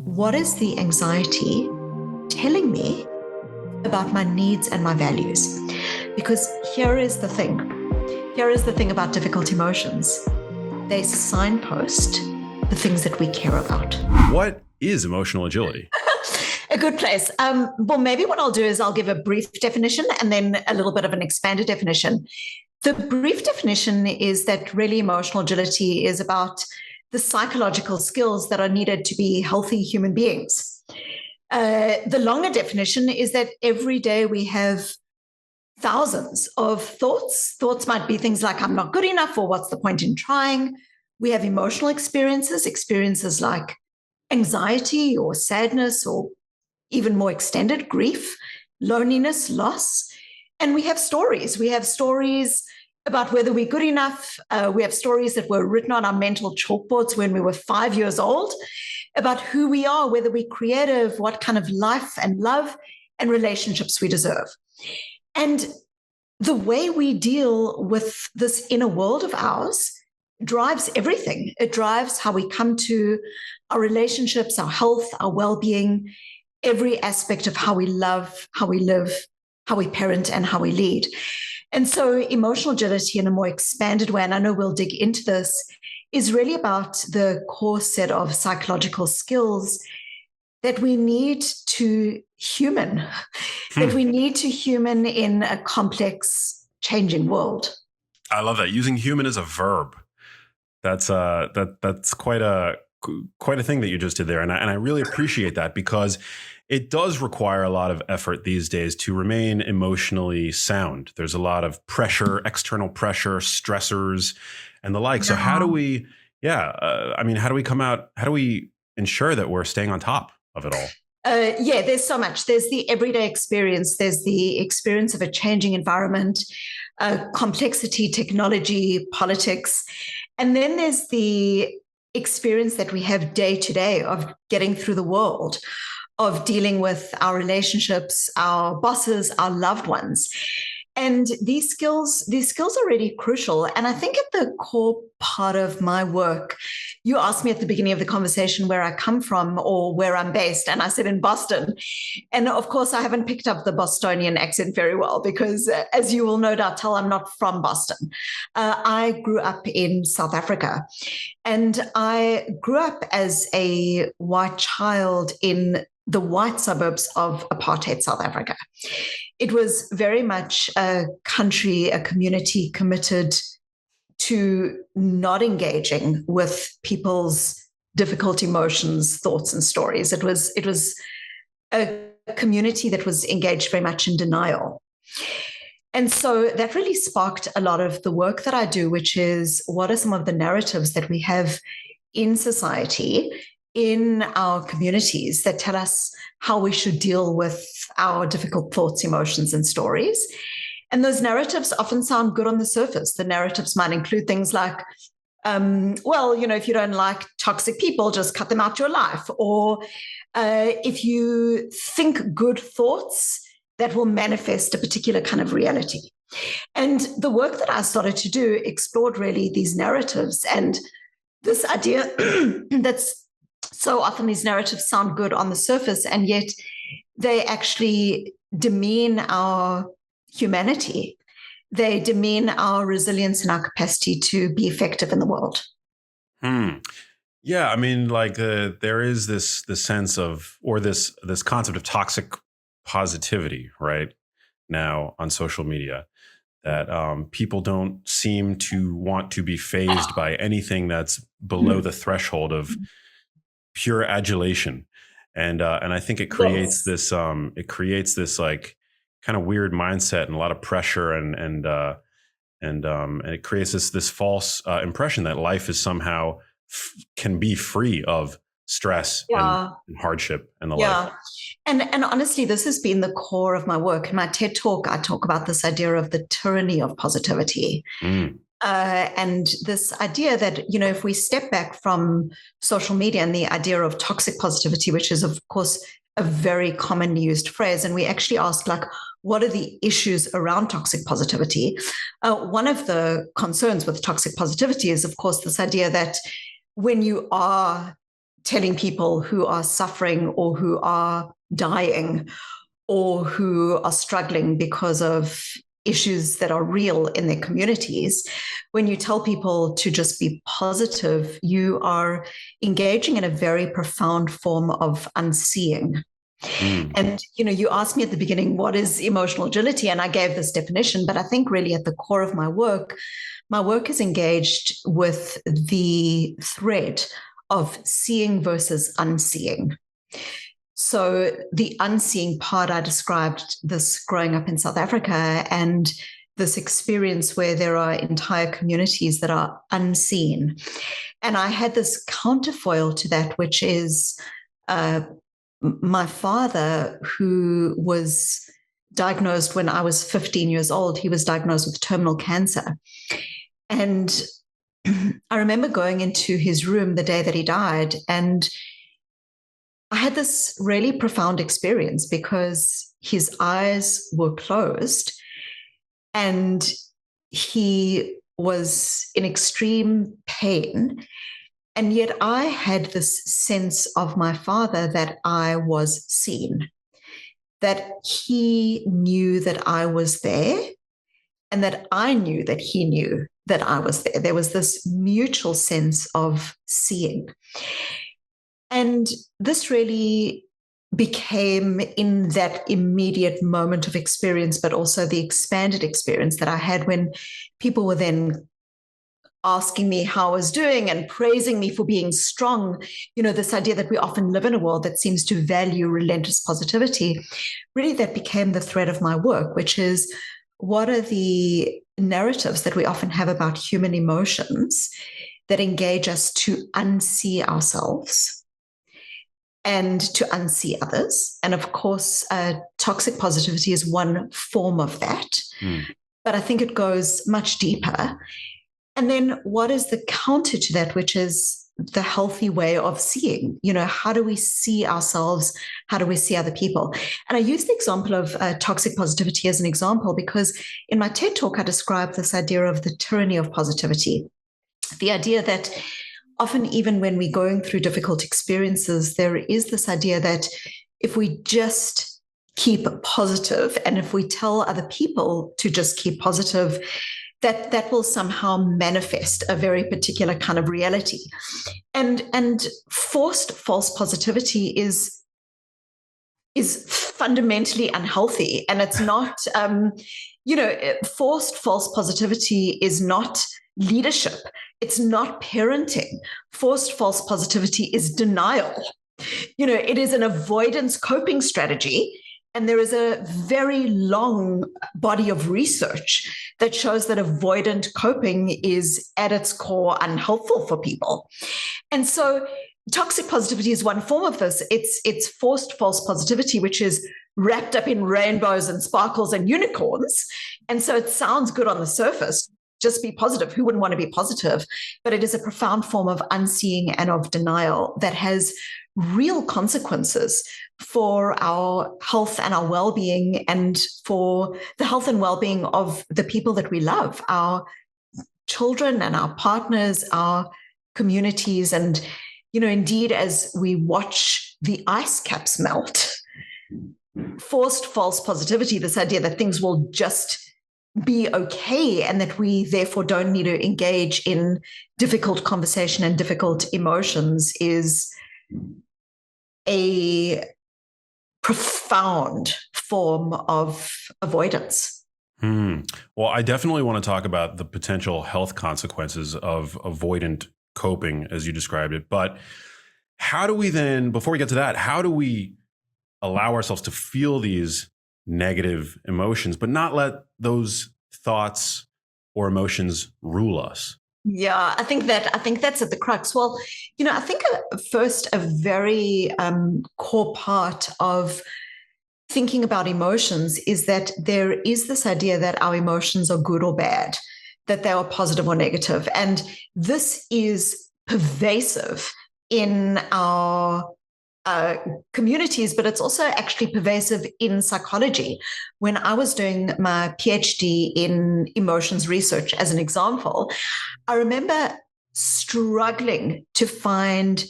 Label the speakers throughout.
Speaker 1: What is the anxiety telling me about my needs and my values? Because here is the thing. Here is the thing about difficult emotions. They signpost the things that we care about.
Speaker 2: What is emotional agility?
Speaker 1: A good place. Well, maybe what I'll do is I'll give a brief definition and then a little bit of an expanded definition. The brief definition is that really emotional agility is about the psychological skills that are needed to be healthy human beings. The longer definition is that every day we have thousands of thoughts. Thoughts might be things like, I'm not good enough, or what's the point in trying? We have emotional experiences like anxiety or sadness, or even more extended grief, loneliness, loss. And we have stories. We have stories about whether we're good enough. We have stories that were written on our mental chalkboards when we were 5 years old about who we are, whether we're creative, what kind of life and love and relationships we deserve. And the way we deal with this inner world of ours drives everything. It drives how we come to our relationships, our health, our well-being, every aspect of how we love, how we live, how we parent, and how we lead. And so emotional agility in a more expanded way, and I know we'll dig into this, is really about the core set of psychological skills that we need to human, that we need to human in a complex, changing world.
Speaker 2: I love that. Using human as a verb. That's quite a thing that you just did there. And I really appreciate that, because it does require a lot of effort these days to remain emotionally sound. There's a lot of pressure, external pressure, stressors, and the like. So how do we, how do we come out? How do we ensure that we're staying on top of it all?
Speaker 1: There's so much. There's the everyday experience. There's the experience of a changing environment, complexity, technology, politics. And then there's the experience that we have day to day of getting through the world, of dealing with our relationships, our bosses, our loved ones. And these skills are really crucial. And I think at the core part of my work, you asked me at the beginning of the conversation where I come from or where I'm based. And I said in Boston. And of course, I haven't picked up the Bostonian accent very well because, as you will no doubt tell, I'm not from Boston. I grew up in South Africa. And I grew up as a white child in the white suburbs of apartheid South Africa. It was very much a country, a community committed to not engaging with people's difficult emotions, thoughts, and stories. It was a community that was engaged very much in denial. And so that really sparked a lot of the work that I do, which is what are some of the narratives that we have in society, in our communities, that tell us how we should deal with our difficult thoughts, emotions, and stories. And those narratives often sound good on the surface. The narratives might include things like, if you don't like toxic people, just cut them out your life. Or if you think good thoughts, that will manifest a particular kind of reality. And the work that I started to do explored really these narratives and this idea that's so often these narratives sound good on the surface, and yet they actually demean our humanity. They demean our resilience and our capacity to be effective in the world.
Speaker 2: Yeah, I mean, like there is this sense of, or this concept of toxic positivity right now on social media, that people don't seem to want to be fazed by anything that's below the threshold of pure adulation, and I think it creates this like kind of weird mindset and a lot of pressure, and it creates this false impression that life is somehow can be free of stress and hardship and the like.
Speaker 1: And honestly, this has been the core of my work. In my TED Talk, I talk about this idea of the tyranny of positivity. And this idea that, if we step back from social media and the idea of toxic positivity, which is, of course, a very commonly used phrase, and we actually ask, like, what are the issues around toxic positivity? One of the concerns with toxic positivity is, of course, this idea that when you are telling people who are suffering or who are dying or who are struggling because of issues that are real in their communities, when you tell people to just be positive, you are engaging in a very profound form of unseeing. And, you asked me at the beginning, what is emotional agility? And I gave this definition, but I think really at the core of my work is engaged with the thread of seeing versus unseeing. So the unseeing part, I described this growing up in South Africa and this experience where there are entire communities that are unseen. And I had this counterfoil to that, which is my father, who was diagnosed when I was 15 years old. He was diagnosed with terminal cancer. And I remember going into his room the day that he died, and I had this really profound experience because his eyes were closed and he was in extreme pain. And yet I had this sense of my father that I was seen, that he knew that I was there and that I knew that he knew that I was there. There was this mutual sense of seeing. And this really became in that immediate moment of experience, but also the expanded experience that I had when people were then asking me how I was doing and praising me for being strong. This idea that we often live in a world that seems to value relentless positivity, really that became the thread of my work, which is what are the narratives that we often have about human emotions that engage us to unsee ourselves and to unsee others. And of course, toxic positivity is one form of that. But I think it goes much deeper. And then what is the counter to that, which is the healthy way of seeing? How do we see ourselves? How do we see other people? And I use the example of toxic positivity as an example because in my TED Talk, I describe this idea of the tyranny of positivity. The idea that often, even when we're going through difficult experiences, there is this idea that if we just keep positive and if we tell other people to just keep positive, that will somehow manifest a very particular kind of reality. And forced false positivity is fundamentally unhealthy. And it's not, forced false positivity is not leadership. It's not parenting. Forced false positivity is denial. It is an avoidance coping strategy. And there is a very long body of research that shows that avoidant coping is at its core unhelpful for people. And so toxic positivity is one form of this. It's forced false positivity, which is wrapped up in rainbows and sparkles and unicorns. And so it sounds good on the surface. Just be positive. Who wouldn't want to be positive? But it is a profound form of unseeing and of denial that has real consequences for our health and our well-being and for the health and well-being of the people that we love, our children and our partners, our communities. And, indeed, as we watch the ice caps melt, forced false positivity, this idea that things will just be okay and that we therefore don't need to engage in difficult conversation and difficult emotions is a profound form of avoidance.
Speaker 2: Well, I definitely want to talk about the potential health consequences of avoidant coping, as you described it. But how do we then, before we get to that, how do we allow ourselves to feel these negative emotions, but not let those thoughts or emotions rule us?
Speaker 1: Yeah, I think that's at the crux. Well, I think first a very core part of thinking about emotions is that there is this idea that our emotions are good or bad, that they are positive or negative. And this is pervasive in our communities, but it's also actually pervasive in psychology. When I was doing my PhD in emotions research, as an example, I remember struggling to find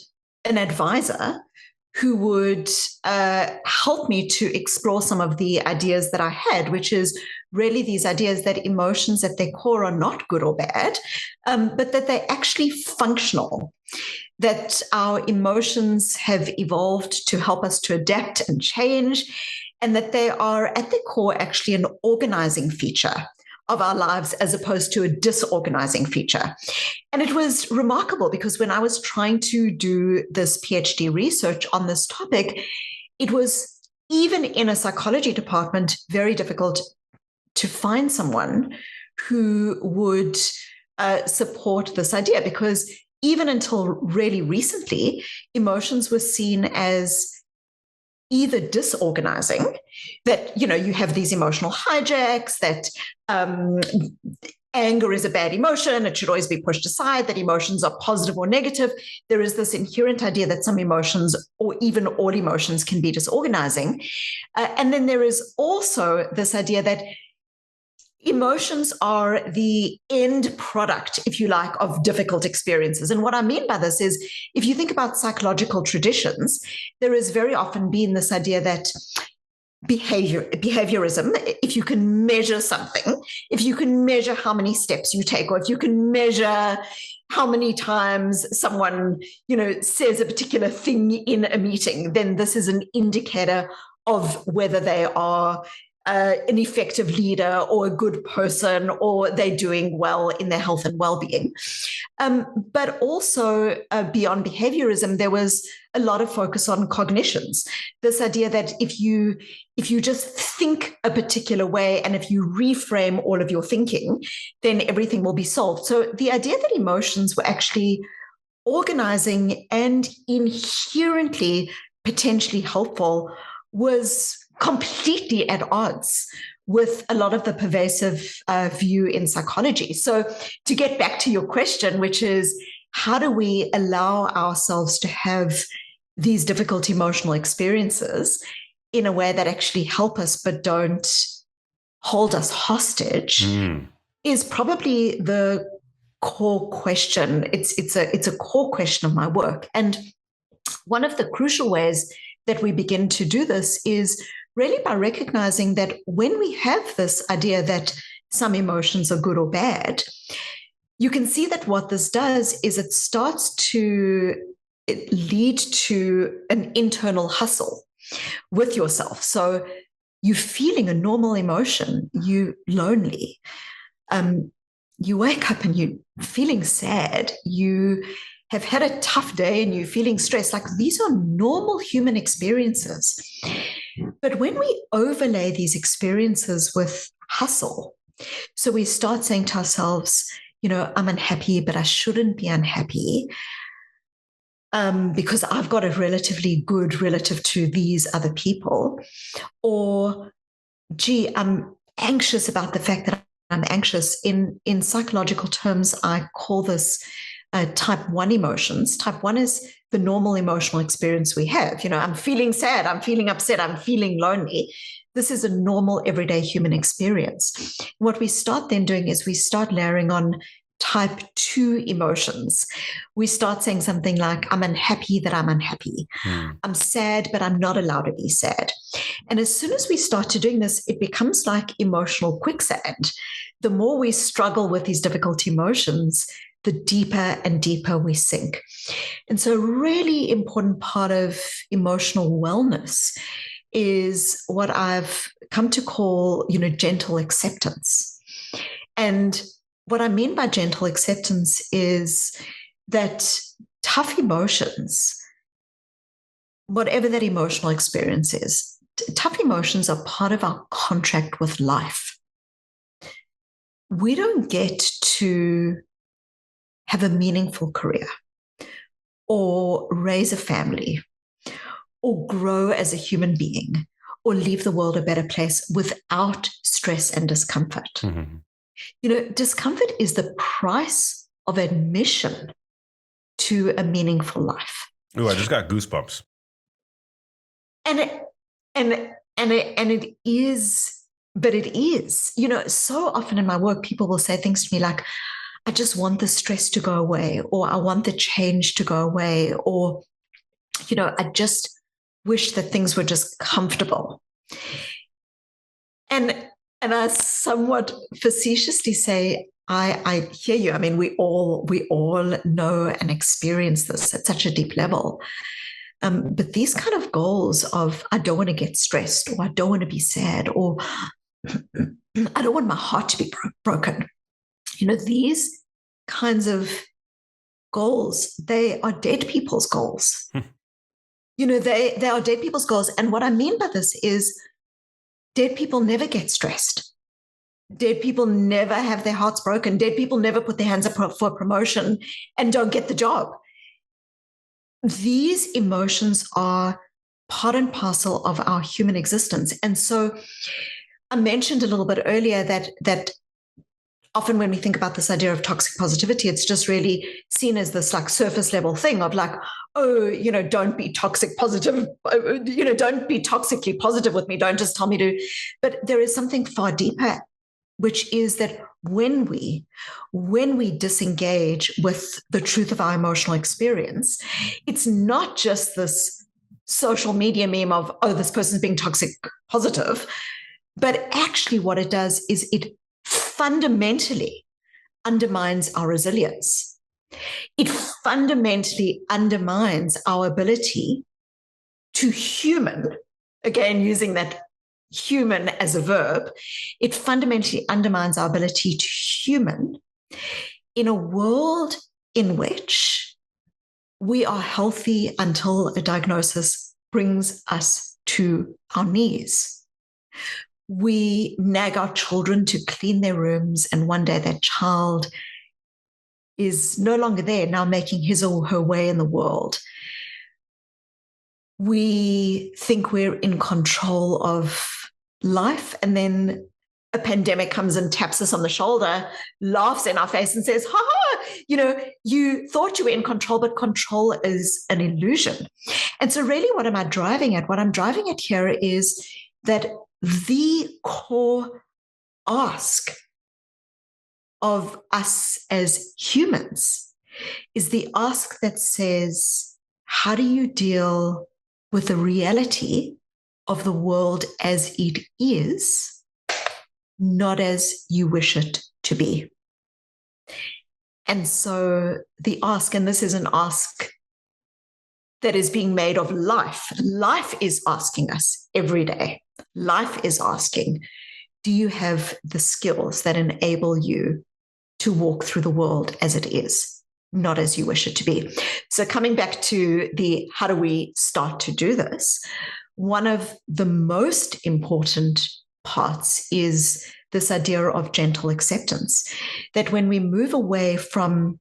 Speaker 1: an advisor who would help me to explore some of the ideas that I had, which is really these ideas that emotions at their core are not good or bad, but that they're actually functional, that our emotions have evolved to help us to adapt and change, and that they are at their core actually an organizing feature of our lives as opposed to a disorganizing feature. And it was remarkable because when I was trying to do this PhD research on this topic, it was, even in a psychology department, very difficult to find someone who would support this idea, because even until really recently, emotions were seen as either disorganizing, that, you have these emotional hijacks, that anger is a bad emotion, it should always be pushed aside, that emotions are positive or negative. There is this inherent idea that some emotions, or even all emotions, can be disorganizing. And then there is also this idea that emotions are the end product, if you like, of difficult experiences. And what I mean by this is, if you think about psychological traditions, there has very often been this idea that behaviorism, if you can measure something, if you can measure how many steps you take, or if you can measure how many times someone, says a particular thing in a meeting, then this is an indicator of whether they are an effective leader or a good person, or they're doing well in their health and well-being. But also beyond behaviorism, there was a lot of focus on cognitions. This idea that if you just think a particular way, and if you reframe all of your thinking, then everything will be solved. So the idea that emotions were actually organizing and inherently potentially helpful was completely at odds with a lot of the pervasive view in psychology. So to get back to your question, which is, how do we allow ourselves to have these difficult emotional experiences in a way that actually help us but don't hold us hostage, is probably the core question. It's a core question of my work. And one of the crucial ways that we begin to do this is really by recognizing that when we have this idea that some emotions are good or bad, you can see that what this does is it starts to lead to an internal hustle with yourself. So you're feeling a normal emotion, you're lonely, you wake up and you're feeling sad, you have had a tough day and you're feeling stressed. Like, these are normal human experiences. But when we overlay these experiences with hustle, so we start saying to ourselves, I'm unhappy, but I shouldn't be unhappy because I've got it relatively good relative to these other people. Or, gee, I'm anxious about the fact that I'm anxious. In psychological terms, I call this type 1 emotions. Type 1 is the normal emotional experience we have. I'm feeling sad, I'm feeling upset, I'm feeling lonely. This is a normal everyday human experience. What we start then doing is we start layering on type 2 emotions. We start saying something like, I'm unhappy that I'm unhappy. I'm sad, but I'm not allowed to be sad. And as soon as we start to doing this, it becomes like emotional quicksand. The more we struggle with these difficult emotions, the deeper and deeper we sink. And so a really important part of emotional wellness is what I've come to call, gentle acceptance. And what I mean by gentle acceptance is that tough emotions, whatever that emotional experience is, tough emotions are part of our contract with life. We don't get to have a meaningful career, or raise a family, or grow as a human being, or leave the world a better place without stress and discomfort. Discomfort is the price of admission to a meaningful life.
Speaker 2: Oh, I just got goosebumps.
Speaker 1: And it is, but it is, so often in my work, people will say things to me like, I just want the stress to go away, or I want the change to go away, or I just wish that things were just comfortable. And I somewhat facetiously say, I hear you. I mean, we all know and experience this at such a deep level. But these kind of goals of, I don't want to get stressed, or I don't want to be sad, or I don't want my heart to be broken. These kinds of goals, they are dead people's goals. They are dead people's goals. And what I mean by this is dead people never get stressed. Dead people never have their hearts broken. Dead people never put their hands up for promotion and don't get the job. These emotions are part and parcel of our human existence. And so I mentioned a little bit earlier that often when we think about this idea of toxic positivity, it's just really seen as this like surface level thing of like, don't be toxic positive, don't be toxically positive with me. Don't just tell me to. But there is something far deeper, which is that when we disengage with the truth of our emotional experience, it's not just this social media meme of, this person's being toxic positive, but actually what it does is it fundamentally undermines our resilience. It fundamentally undermines our ability to human, again, using that human as a verb, it fundamentally undermines our ability to human in a world in which we are healthy until a diagnosis brings us to our knees. We nag our children to clean their rooms, and one day that child is no longer there, now making his or her way in the world. We think we're in control of life, and then a pandemic comes and taps us on the shoulder, laughs in our face and says, you thought you were in control, but control is an illusion. And so really what am I driving at? What I'm driving at here is that the core ask of us as humans is the ask that says, how do you deal with the reality of the world as it is, not as you wish it to be? And so the ask, and this is an ask that is being made of life. Life is asking us every day. Life is asking, do you have the skills that enable you to walk through the world as it is, not as you wish it to be? So coming back to the how do we start to do this, one of the most important parts is this idea of gentle acceptance, that when we move away from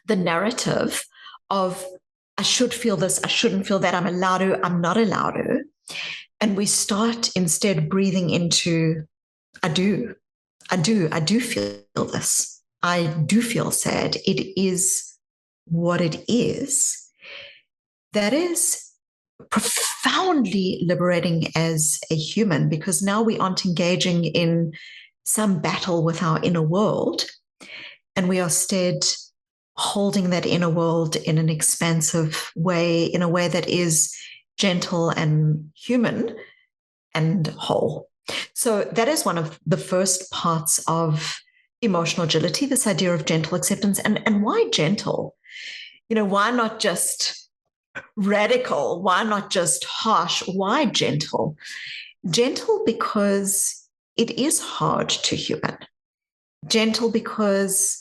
Speaker 1: the narrative of I should feel this, I shouldn't feel that, I'm allowed to, I'm not allowed to, and we start instead breathing into I do feel this. I do feel sad. It is what it is. That is profoundly liberating as a human, because now we aren't engaging in some battle with our inner world, and we are instead holding that inner world in an expansive way, in a way that is gentle and human and whole. So that is one of the first parts of emotional agility, this idea of gentle acceptance. And why gentle? Why not just radical? Why not just harsh? Why gentle? Gentle because it is hard to human. Gentle because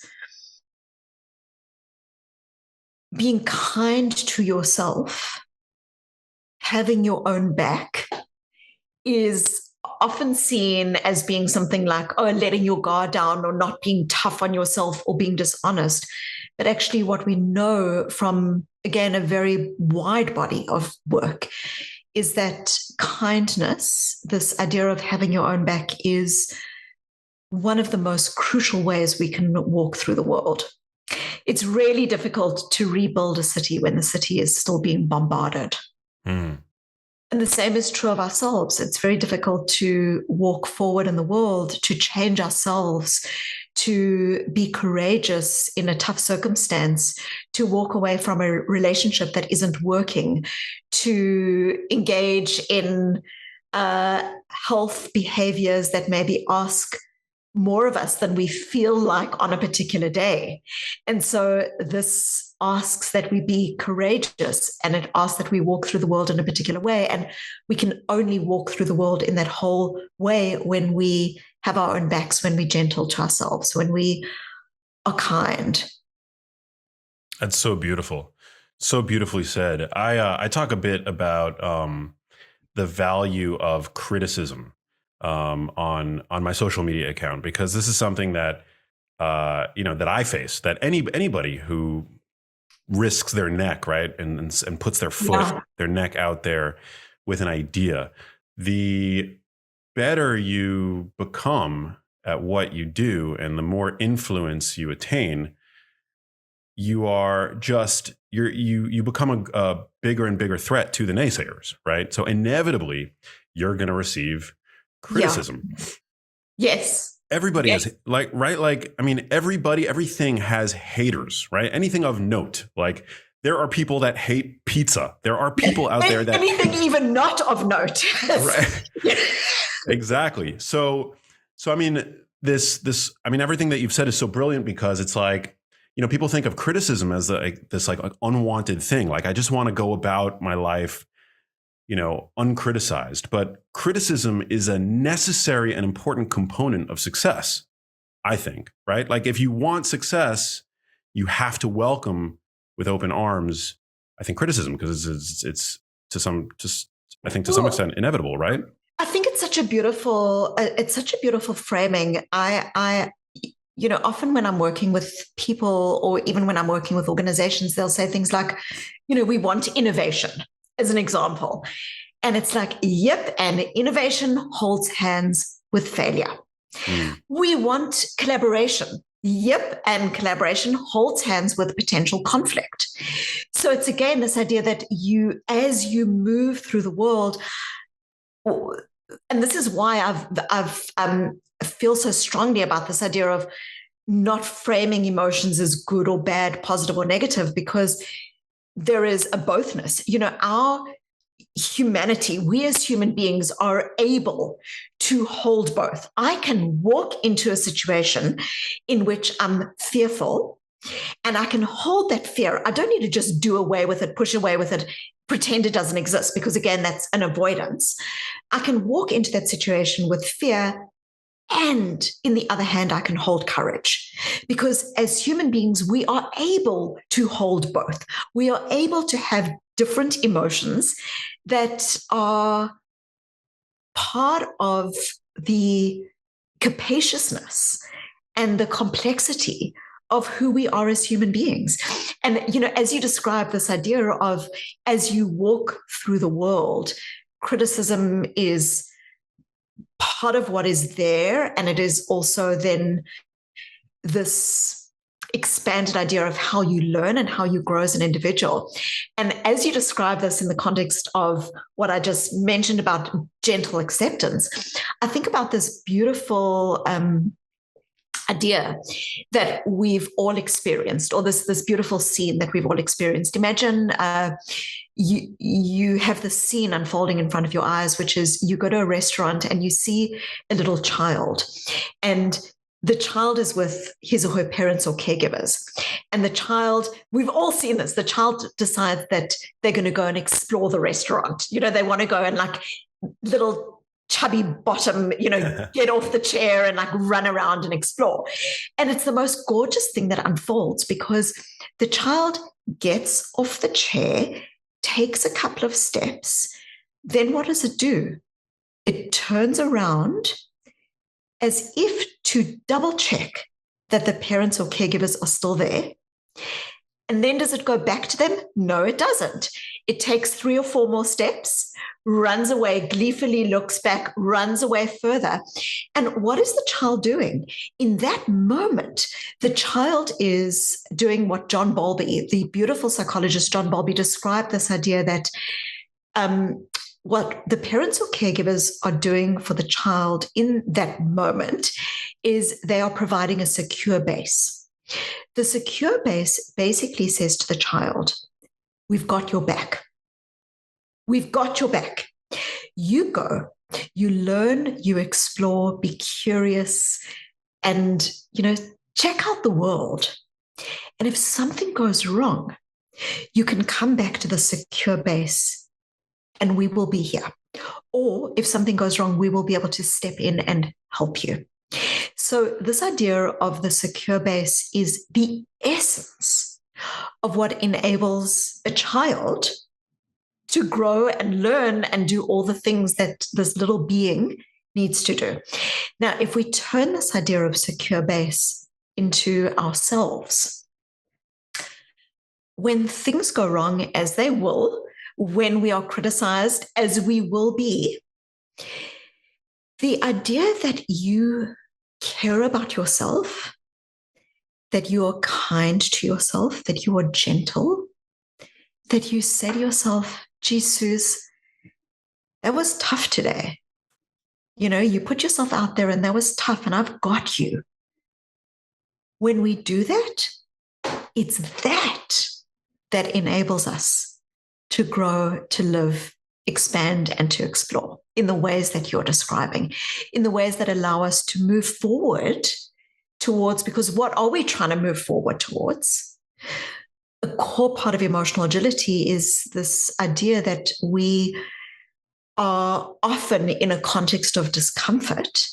Speaker 1: being kind to yourself, having your own back, is often seen as being something like, letting your guard down, or not being tough on yourself, or being dishonest. But actually what we know from, again, a very wide body of work is that kindness, this idea of having your own back, is one of the most crucial ways we can walk through the world. It's really difficult to rebuild a city when the city is still being bombarded. Mm. And the same is true of ourselves. It's very difficult to walk forward in the world, to change ourselves, to be courageous in a tough circumstance, to walk away from a relationship that isn't working, to engage in health behaviors that maybe ask more of us than we feel like on a particular day. And so this asks that we be courageous, and it asks that we walk through the world in a particular way. And we can only walk through the world in that whole way when we have our own backs, when we're gentle to ourselves, when we are kind.
Speaker 2: That's so beautiful. So beautifully said. I talk a bit about the value of criticism on my social media account, because this is something that that I face, that anybody who risks their neck, right, and puts their foot, their neck out there with an idea, the better you become at what you do and the more influence you attain, you become a bigger and bigger threat to the naysayers, right? So inevitably you're going to receive criticism.
Speaker 1: Yes.
Speaker 2: Everybody is like, right? Like, I mean, everything has haters, right? Anything of note. Like, there are people that hate pizza. There are people out there that
Speaker 1: anything even not of note.
Speaker 2: Right. Exactly. So I mean, everything that you've said is so brilliant, because it's like, people think of criticism as this unwanted thing. Like, I just want to go about my life, uncriticized. But criticism is a necessary and important component of success, I think, right? Like, if you want success, you have to welcome with open arms, I think, criticism, because it's to some extent inevitable, right?
Speaker 1: I think it's such a beautiful framing. I often when I'm working with people, or even when I'm working with organizations, they'll say things like, we want innovation, as an example. And it's like, yep, and innovation holds hands with failure. We want collaboration. Yep, and collaboration holds hands with potential conflict. So it's again this idea that as you move through the world, and this is why I feel so strongly about this idea of not framing emotions as good or bad, positive or negative, because there is a bothness. Our humanity, we as human beings are able to hold both. I can walk into a situation in which I'm fearful, and I can hold that fear. I don't need to just do away with it, push away with it, pretend it doesn't exist, because again, that's an avoidance. I can walk into that situation with fear, and in the other hand, I can hold courage, because as human beings, we are able to hold both. We are able to have different emotions that are part of the capaciousness and the complexity of who we are as human beings. And, as you describe this idea of, as you walk through the world, criticism is part of what is there. And it is also then this expanded idea of how you learn and how you grow as an individual. And as you describe this in the context of what I just mentioned about gentle acceptance, I think about this beautiful idea that we've all experienced, or this beautiful scene that we've all experienced. Imagine you have this scene unfolding in front of your eyes, which is you go to a restaurant and you see a little child, and the child is with his or her parents or caregivers. And the child, we've all seen this, the child decides that they're going to go and explore the restaurant. They want to go and like little chubby bottom, get off the chair and like run around and explore. And it's the most gorgeous thing that unfolds, because the child gets off the chair, takes a couple of steps. Then what does it do? It turns around as if to double check that the parents or caregivers are still there. And then does it go back to them? No, it doesn't. It takes 3 or 4 more steps, runs away, gleefully looks back, runs away further. And what is the child doing? In that moment, the child is doing what John Bowlby, the beautiful psychologist John Bowlby, described this idea that what the parents or caregivers are doing for the child in that moment is they are providing a secure base. The secure base basically says to the child, we've got your back. We've got your back. You go, you learn, you explore, be curious, and, check out the world. And if something goes wrong, you can come back to the secure base and we will be here. Or if something goes wrong, we will be able to step in and help you. So this idea of the secure base is the essence of what enables a child to grow and learn and do all the things that this little being needs to do. Now, if we turn this idea of secure base into ourselves, when things go wrong, as they will, when we are criticized, as we will be, the idea that you care about yourself, that you are kind to yourself, that you are gentle, that you say to yourself, Jesus, that was tough today. You put yourself out there and that was tough and I've got you. When we do that, it's that enables us to grow, to live, expand, and to explore in the ways that you're describing, in the ways that allow us to move forward towards, because what are we trying to move forward towards? A core part of emotional agility is this idea that we are often in a context of discomfort,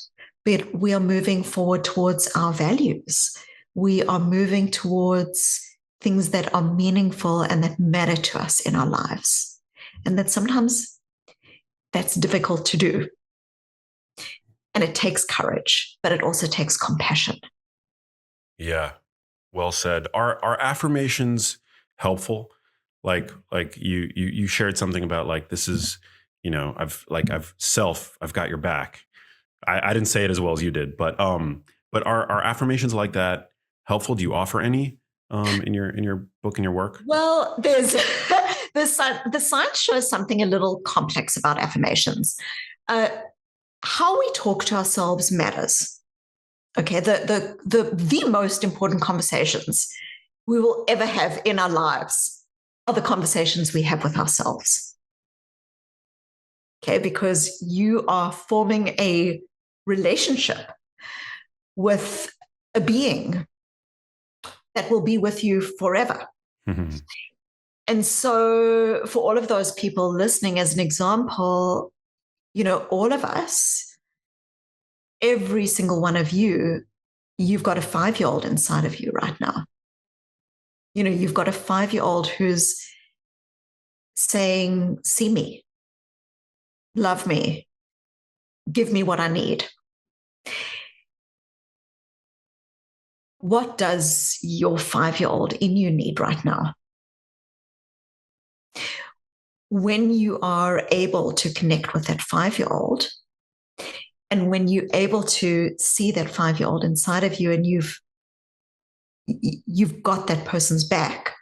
Speaker 1: but we are moving forward towards our values. We are moving towards things that are meaningful and that matter to us in our lives. And that sometimes that's difficult to do. And it takes courage, but it also takes compassion.
Speaker 2: Yeah, well said. Are affirmations helpful? Like you shared something about like, this is, I've got your back. I didn't say it as well as you did, but are affirmations like that helpful? Do you offer any in your book, in your work?
Speaker 1: Well, there's the science shows something a little complex about affirmations. How we talk to ourselves matters. Okay, the most important conversations we will ever have in our lives are the conversations we have with ourselves. Okay, because you are forming a relationship with a being that will be with you forever.
Speaker 2: Mm-hmm.
Speaker 1: And so for all of those people listening, as an example, all of us, every single one of you, you've got a 5-year-old inside of you right now. You've got a 5-year-old who's saying, see me, love me, give me what I need. What does your 5-year-old in you need right now? When you are able to connect with that 5-year-old, and when you're able to see that 5-year-old inside of you, and you've got that person's back,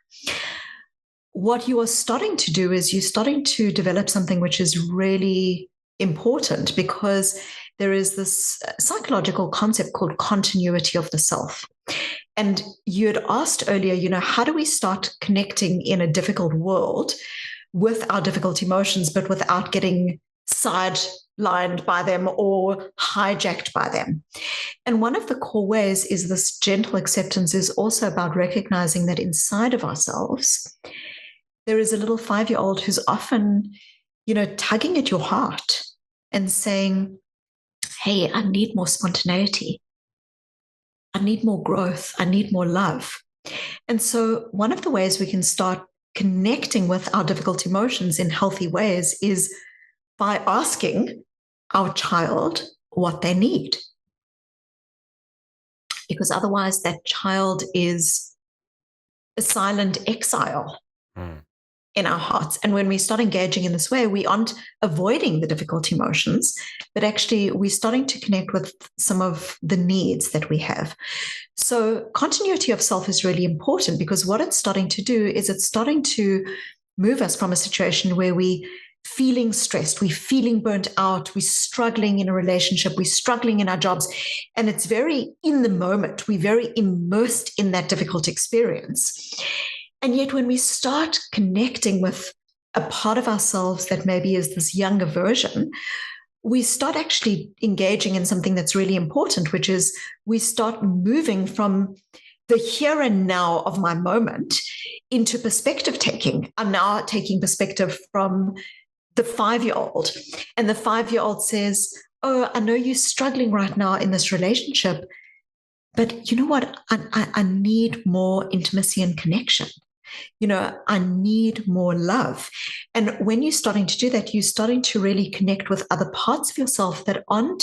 Speaker 1: what you are starting to do is you're starting to develop something which is really important, because there is this psychological concept called continuity of the self. And you had asked earlier, how do we start connecting in a difficult world with our difficult emotions, but without getting sidelined by them or hijacked by them? And one of the core ways is this gentle acceptance is also about recognizing that inside of ourselves, there is a little 5-year-old who's often, tugging at your heart and saying, hey, I need more spontaneity. I need more growth. I need more love. And so one of the ways we can start connecting with our difficult emotions in healthy ways is by asking our child what they need. Because otherwise that child is a silent exile in our hearts. And when we start engaging in this way, we aren't avoiding the difficult emotions, but actually we're starting to connect with some of the needs that we have. So continuity of self is really important, because what it's starting to do is it's starting to move us from a situation where we feeling stressed, we're feeling burnt out, we're struggling in a relationship, we're struggling in our jobs, and it's very in the moment, we're very immersed in that difficult experience. And yet when we start connecting with a part of ourselves that maybe is this younger version, we start actually engaging in something that's really important, which is we start moving from the here and now of my moment into perspective taking. I'm now taking perspective from the 5-year-old. And the 5-year-old says, oh, I know you're struggling right now in this relationship, but you know what? I need more intimacy and connection. I need more love. And when you're starting to do that, you're starting to really connect with other parts of yourself that aren't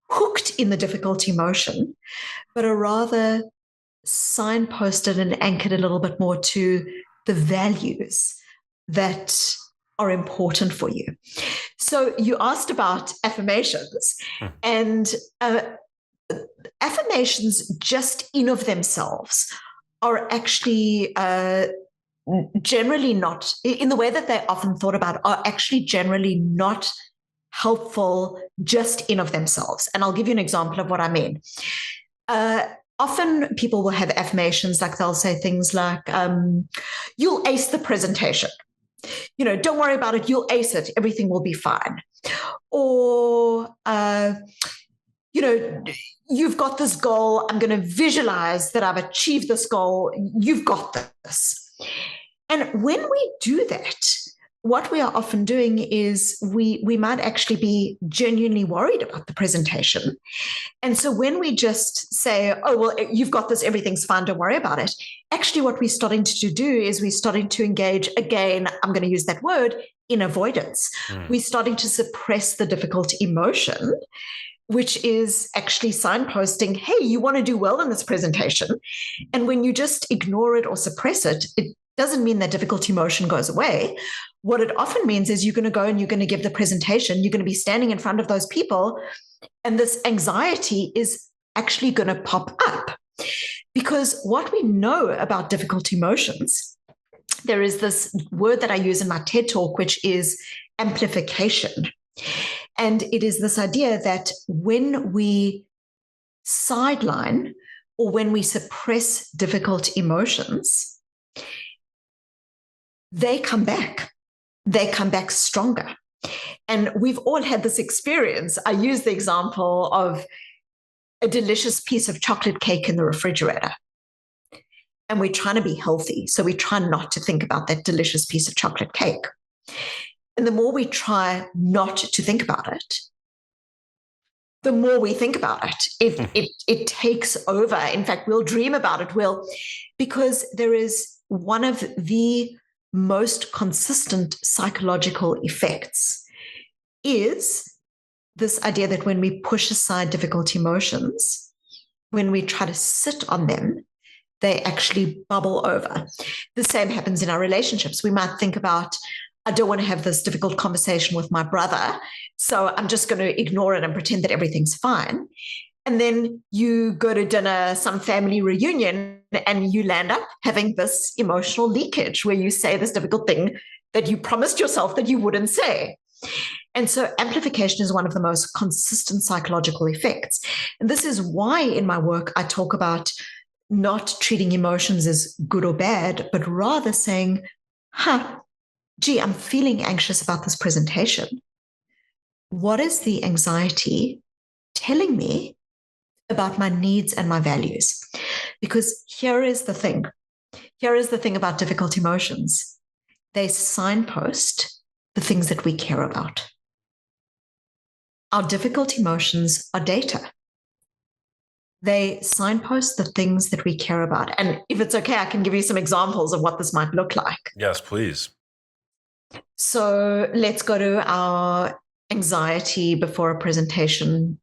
Speaker 1: hooked in the difficult emotion, but are rather signposted and anchored a little bit more to the values that are important for you. So you asked about affirmations, and affirmations just in of themselves are actually generally not, in the way that they're often thought about, are actually generally not helpful just in of themselves. And I'll give you an example of what I mean. Often people will have affirmations, like they'll say things like, you'll ace the presentation. Don't worry about it. You'll ace it. Everything will be fine. Or, you've got this goal. I'm going to visualize that I've achieved this goal. You've got this. And when we do that, what we are often doing is we might actually be genuinely worried about the presentation. And so when we just say, oh, well, you've got this, everything's fine, don't worry about it. Actually, what we're starting to do is we're starting to engage, again, I'm going to use that word, in avoidance. We're starting to suppress the difficult emotion, which is actually signposting, hey, you want to do well in this presentation. And when you just ignore it or suppress it, it doesn't mean that difficult emotion goes away. What it often means is you're going to go and you're going to give the presentation, you're going to be standing in front of those people, and this anxiety is actually going to pop up. Because what we know about difficult emotions, there is this word that I use in my TED Talk, which is amplification. And it is this idea that when we sideline or when we suppress difficult emotions, they come back. They come back stronger. And we've all had this experience. I use the example of a delicious piece of chocolate cake in the refrigerator. And we're trying to be healthy. So we try not to think about that delicious piece of chocolate cake. And the more we try not to think about it, the more we think about it. It takes over. In fact, we'll dream about it. Because there is one of the most consistent psychological effects is this idea that when we push aside difficult emotions, when we try to sit on them, they actually bubble over. The same happens in our relationships. We might think about, I don't want to have this difficult conversation with my brother, so I'm just going to ignore it and pretend that everything's fine. And then you go to dinner, some family reunion, and you land up having this emotional leakage where you say this difficult thing that you promised yourself that you wouldn't say. And so amplification is one of the most consistent psychological effects. And this is why in my work, I talk about not treating emotions as good or bad, but rather saying, gee, I'm feeling anxious about this presentation. What is the anxiety telling me about my needs and my values? Because here is the thing. Here is the thing about difficult emotions. They signpost the things that we care about. Our difficult emotions are data. They signpost the things that we care about. And if it's okay, I can give you some examples of what this might look like.
Speaker 2: Yes, please.
Speaker 1: So let's go to our anxiety before a presentation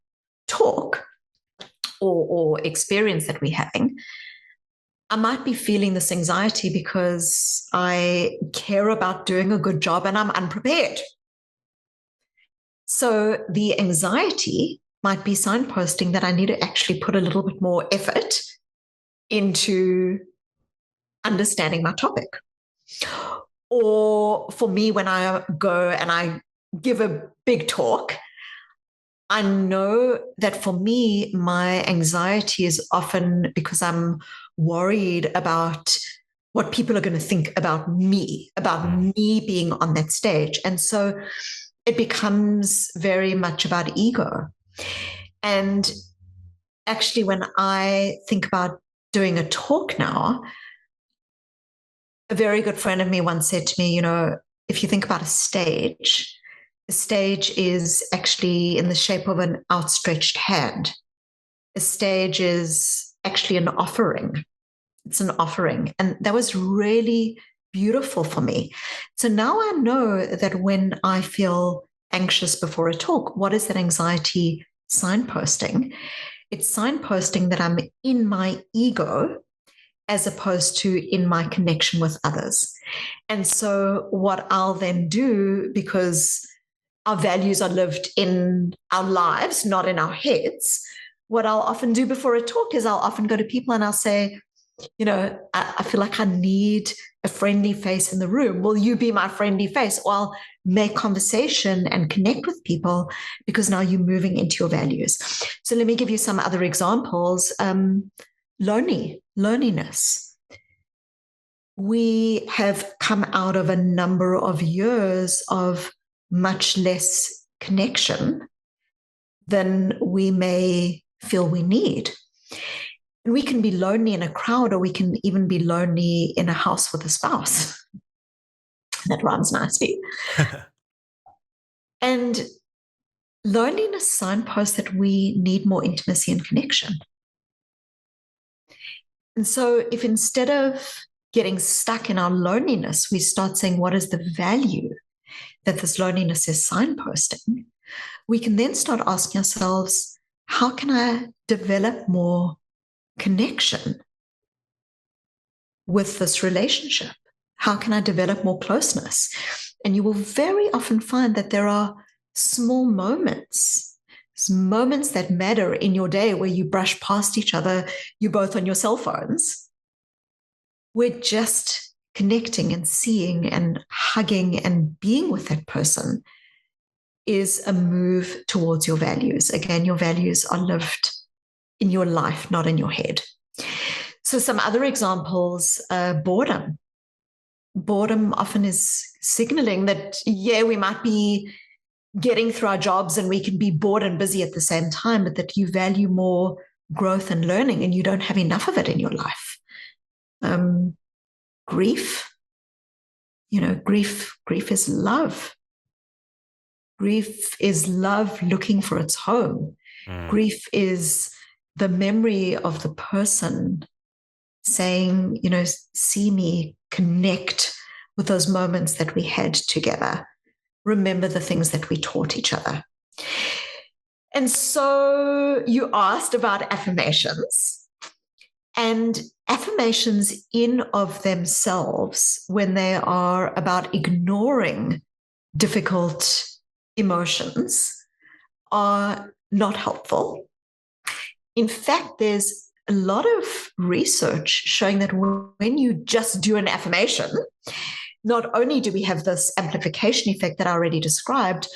Speaker 1: talk or experience that we're having. I might be feeling this anxiety because I care about doing a good job and I'm unprepared. So the anxiety might be signposting that I need to actually put a little bit more effort into understanding my topic. Or for me, when I go and I give a big talk, I know that for me, my anxiety is often because I'm worried about what people are going to think about me being on that stage. And so it becomes very much about ego. And actually, when I think about doing a talk now, a very good friend of me once said to me, if you think about a stage is actually in the shape of an outstretched hand. A stage is actually an offering. It's an offering. And that was really beautiful for me. So now I know that when I feel anxious before a talk, what is that anxiety signposting? It's signposting that I'm in my ego as opposed to in my connection with others. And so what I'll then do, because our values are lived in our lives, not in our heads, what I'll often do before a talk is I'll often go to people and I'll say, I feel like I need a friendly face in the room. Will you be my friendly face? Or I'll make conversation and connect with people because now you're moving into your values. So let me give you some other examples. Loneliness. We have come out of a number of years of much less connection than we may feel we need. And we can be lonely in a crowd, or we can even be lonely in a house with a spouse. That rhymes nicely. And loneliness signposts that we need more intimacy and connection. And so if instead of getting stuck in our loneliness, we start saying, what is the value that this loneliness is signposting? We can then start asking ourselves, how can I develop more connection with this relationship? How can I develop more closeness? And you will very often find that there are small moments that matter in your day where you brush past each other, you're both on your cell phones. We're just connecting and seeing and hugging and being with that person is a move towards your values. Again, your values are lived in your life, not in your head. So some other examples, boredom. Boredom often is signaling that, we might be getting through our jobs and we can be bored and busy at the same time, but that you value more growth and learning and you don't have enough of it in your life. Grief. Grief is love. Grief is love looking for its home. Grief is the memory of the person saying, see me, connect with those moments that we had together. Remember the things that we taught each other. And so you asked about affirmations. And affirmations in of themselves, when they are about ignoring difficult emotions, are not helpful. In fact, there's a lot of research showing that when you just do an affirmation, not only do we have this amplification effect that I already described,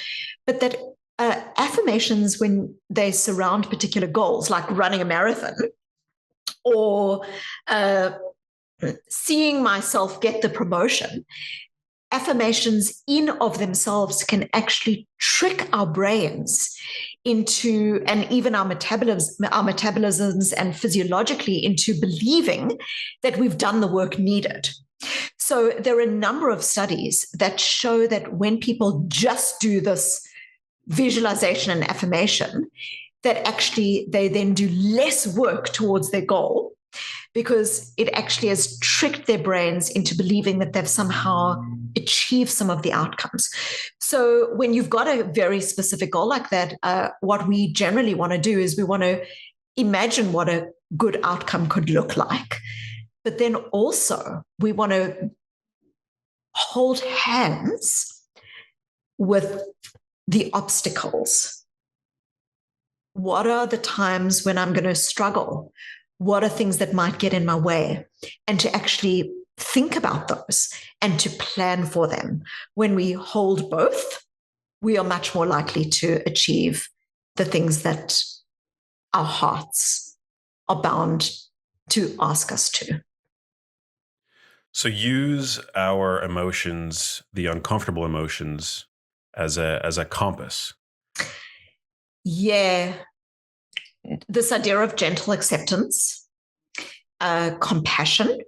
Speaker 1: but that affirmations, when they surround particular goals, like running a marathon or seeing myself get the promotion, affirmations in of themselves can actually trick our brains into, and even our metabolisms and physiologically into believing that we've done the work needed. So there are a number of studies that show that when people just do this visualization and affirmation, that actually they then do less work towards their goal, because it actually has tricked their brains into believing that they've somehow achieved some of the outcomes. So when you've got a very specific goal like that, what we generally want to do is we want to imagine what a good outcome could look like. But then also we want to hold hands with the obstacles. What are the times when I'm going to struggle? What are things that might get in my way? And to actually think about those and to plan for them. When we hold both, we are much more likely to achieve the things that our hearts are bound to ask us to.
Speaker 2: So use our emotions, the uncomfortable emotions, as a compass.
Speaker 1: Yeah. This idea of gentle acceptance, compassion,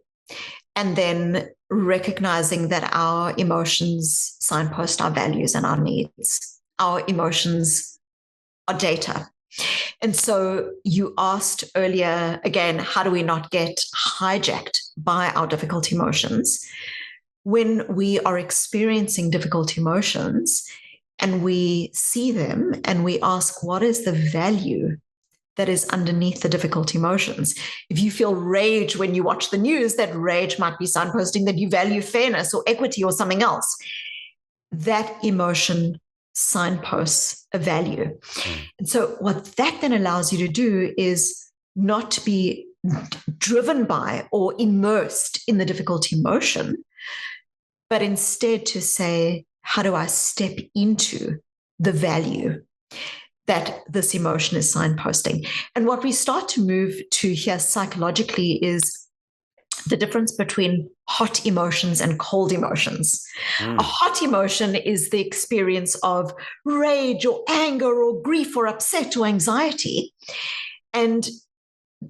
Speaker 1: and then recognizing that our emotions signpost our values and our needs. Our emotions are data. And so you asked earlier, again, how do we not get hijacked by our difficult emotions? When we are experiencing difficult emotions and we see them and we ask, what is the value that is underneath the difficult emotions? If you feel rage when you watch the news, that rage might be signposting that you value fairness or equity or something else. That emotion signposts a value. And so what that then allows you to do is not to be driven by or immersed in the difficult emotion, but instead to say, how do I step into the value that this emotion is signposting? And what we start to move to here psychologically is the difference between hot emotions and cold emotions. A hot emotion is the experience of rage or anger or grief or upset or anxiety. And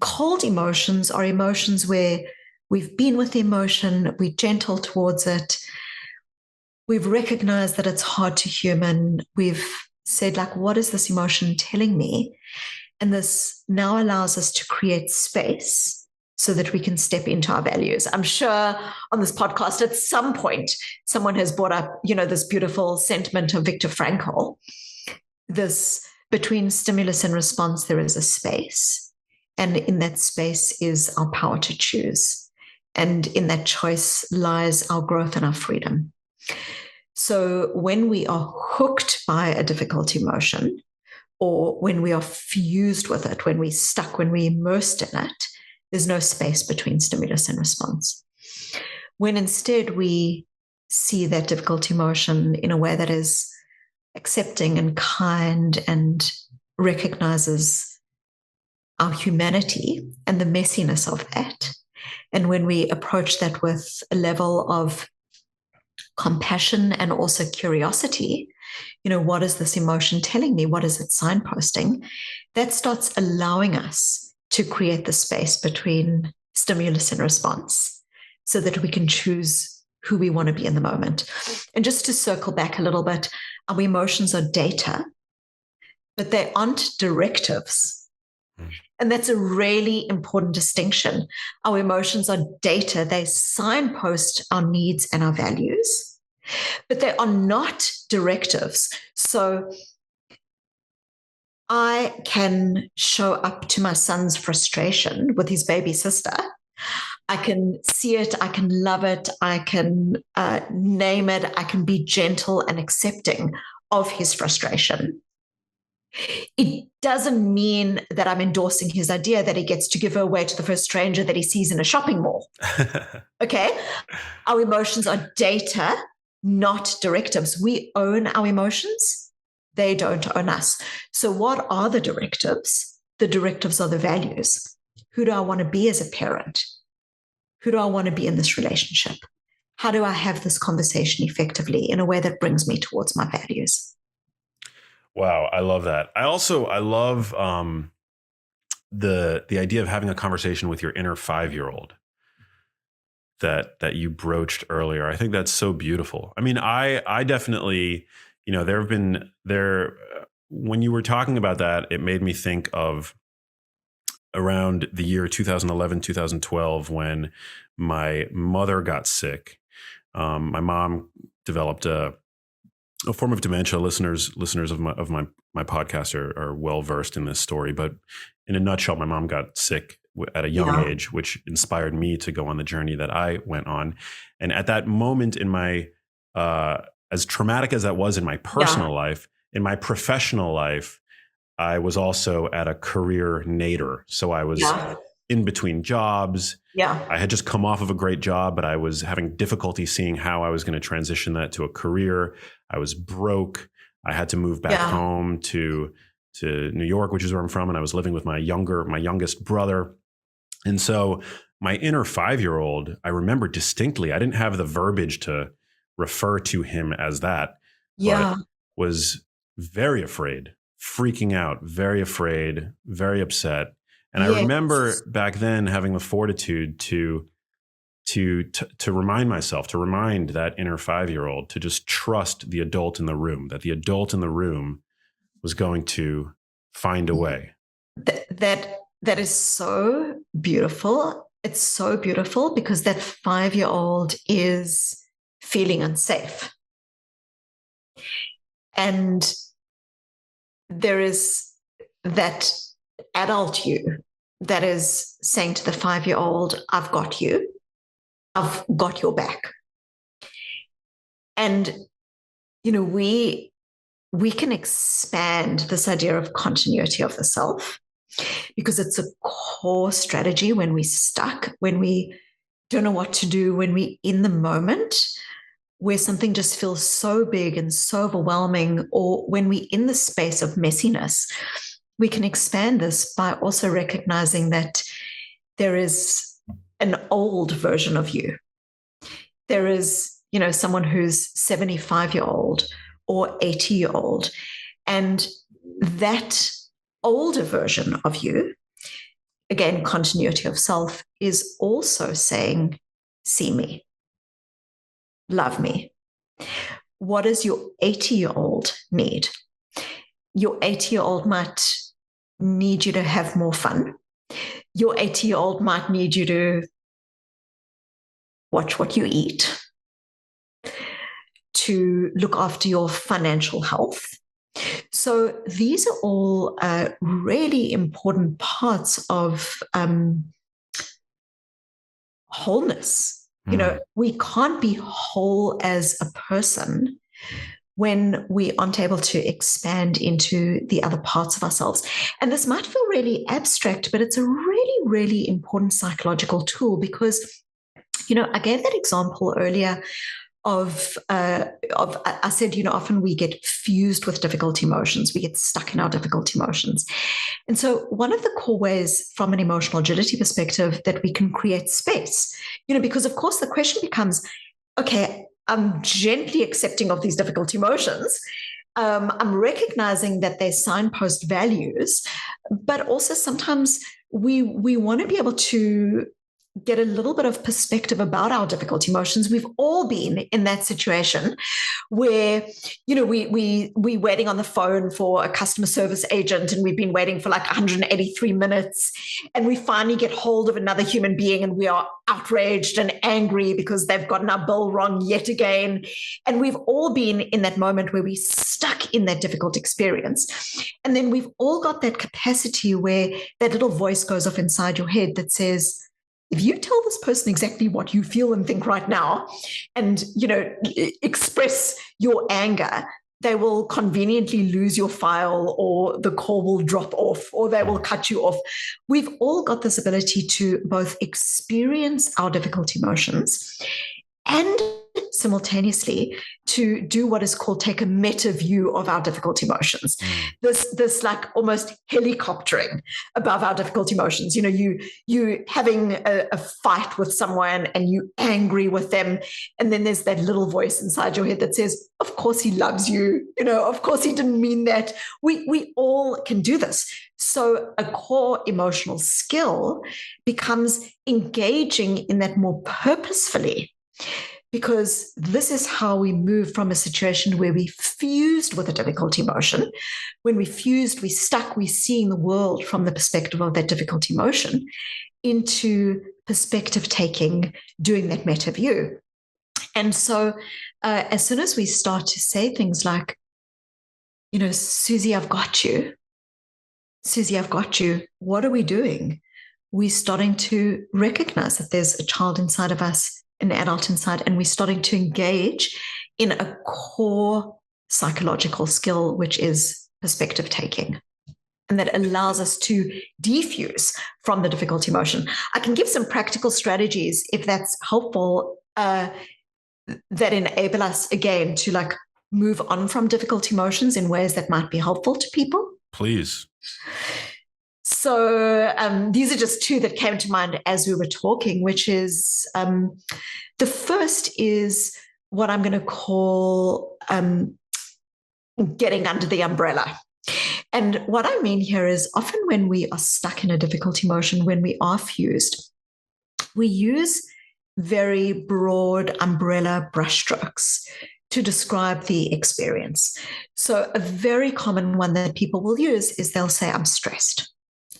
Speaker 1: cold emotions are emotions where we've been with the emotion, we're gentle towards it, we've recognized that it's hard to human, we've said, like, what is this emotion telling me? And this now allows us to create space so that we can step into our values. I'm sure on this podcast at some point, someone has brought up, this beautiful sentiment of Viktor Frankl. This between stimulus and response, there is a space. And in that space is our power to choose. And in that choice lies our growth and our freedom. So when we are hooked by a difficult emotion, or when we are fused with it, when we're stuck, when we're immersed in it, there's no space between stimulus and response. When instead we see that difficult emotion in a way that is accepting and kind and recognizes our humanity and the messiness of that, and when we approach that with a level of compassion and also curiosity, what is this emotion telling me? What is it signposting? That starts allowing us to create the space between stimulus and response so that we can choose who we want to be in the moment. And just to circle back a little bit, our emotions are data, but they aren't directives. And that's a really important distinction. Our emotions are data. They signpost our needs and our values, but they are not directives. So I can show up to my son's frustration with his baby sister. I can see it. I can love it. I can name it. I can be gentle and accepting of his frustration. It doesn't mean that I'm endorsing his idea that he gets to give her away to the first stranger that he sees in a shopping mall. Okay? Our emotions are data, not directives. We own our emotions. They don't own us. So what are the directives? The directives are the values. Who do I want to be as a parent? Who do I want to be in this relationship? How do I have this conversation effectively in a way that brings me towards my values?
Speaker 2: Wow, I love that. I love the idea of having a conversation with your inner 5-year-old that you broached earlier. I think that's so beautiful. I mean, I definitely, when you were talking about that, it made me think of around the year 2011, 2012, when my mother got sick. My mom developed a form of dementia. Listeners of my podcast are well versed in this story, but in a nutshell, my mom got sick at a young age, which inspired me to go on the journey that I went on. And at that moment in my, as traumatic as that was in my personal life, in my professional life, I was also at a career nadir. So I was in between jobs.
Speaker 1: Yeah.
Speaker 2: I had just come off of a great job, but I was having difficulty seeing how I was going to transition that to a career. I was broke. I had to move back home to New York, which is where I'm from. And I was living with my youngest brother. And so my inner 5-year-old, I remember distinctly, I didn't have the verbiage to refer to him as that, but was very afraid, freaking out, very afraid, very upset. And I remember back then having the fortitude to remind myself, to remind that inner 5-year-old to just trust the adult in the room, that the adult in the room was going to find a way.
Speaker 1: That is so beautiful. It's so beautiful because that 5-year-old is feeling unsafe. And there is that adult you that is saying to the 5-year-old, I've got you. I've got your back. And, we can expand this idea of continuity of the self because it's a core strategy when we're stuck, when we don't know what to do, when we're in the moment where something just feels so big and so overwhelming, or when we're in the space of messiness. We can expand this by also recognizing that there is an old version of you. There is, someone who's 75-year-old or 80-year-old. And that older version of you, again, continuity of self, is also saying, see me, love me. What does your 80-year-old need? Your 80-year-old might need you to have more fun. Your 80-year-old might need you to watch what you eat, to look after your financial health. So these are all really important parts of wholeness. We can't be whole as a person when we aren't able to expand into the other parts of ourselves. And this might feel really abstract, but it's a really, really important psychological tool because, I gave that example earlier of I said, often we get fused with difficult emotions. We get stuck in our difficult emotions. And so one of the core ways from an emotional agility perspective that we can create space, because of course the question becomes, okay, I'm gently accepting of these difficult emotions. I'm recognizing that they're signpost values, but also sometimes we want to be able to get a little bit of perspective about our difficult emotions. We've all been in that situation where, we're waiting on the phone for a customer service agent and we've been waiting for like 183 minutes and we finally get hold of another human being and we are outraged and angry because they've gotten our bill wrong yet again. And we've all been in that moment where we're stuck in that difficult experience. And then we've all got that capacity where that little voice goes off inside your head that says, if you tell this person exactly what you feel and think right now and, express your anger, they will conveniently lose your file or the call will drop off or they will cut you off. We've all got this ability to both experience our difficult emotions and simultaneously to do what is called take a meta view of our difficult emotions. This like almost helicoptering above our difficult emotions. You having a fight with someone and you angry with them. And then there's that little voice inside your head that says, of course he loves you. Of course he didn't mean that. We all can do this. So a core emotional skill becomes engaging in that more purposefully, because this is how we move from a situation where we fused with a difficult emotion. When we fused, we stuck, we're seeing the world from the perspective of that difficult emotion, into perspective taking, doing that meta view. And so as soon as we start to say things like, Susie, I've got you. Susie, I've got you. What are we doing? We're starting to recognize that there's a child inside of us, an adult inside, and we're starting to engage in a core psychological skill, which is perspective taking. and that allows us to defuse from the difficult emotion. I can give some practical strategies if that's helpful, that enable us again to like move on from difficult emotions in ways that might be helpful to people.
Speaker 2: Please.
Speaker 1: So these are just two that came to mind as we were talking, which is the first is what I'm going to call getting under the umbrella. And what I mean here is often when we are stuck in a difficult emotion, when we are fused, we use very broad umbrella brushstrokes to describe the experience. So a very common one that people will use is they'll say, I'm stressed.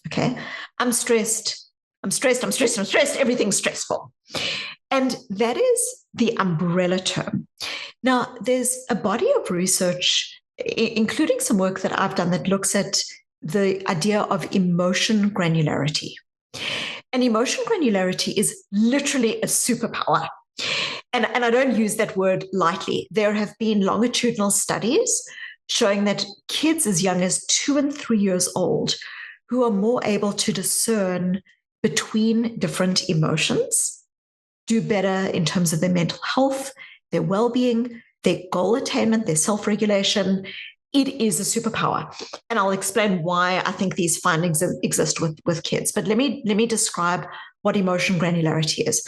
Speaker 1: Okay, I'm stressed, everything's stressful. And that is the umbrella term. Now, there's a body of research, including some work that I've done that looks at the idea of emotion granularity. And emotion granularity is literally a superpower. And I don't use that word lightly. There have been longitudinal studies showing that kids as young as 2 and 3 years old who are more able to discern between different emotions do better in terms of their mental health, their well-being, their goal attainment, their self-regulation. It is a superpower. And I'll explain why I think these findings exist with kids. But let me describe what emotion granularity is.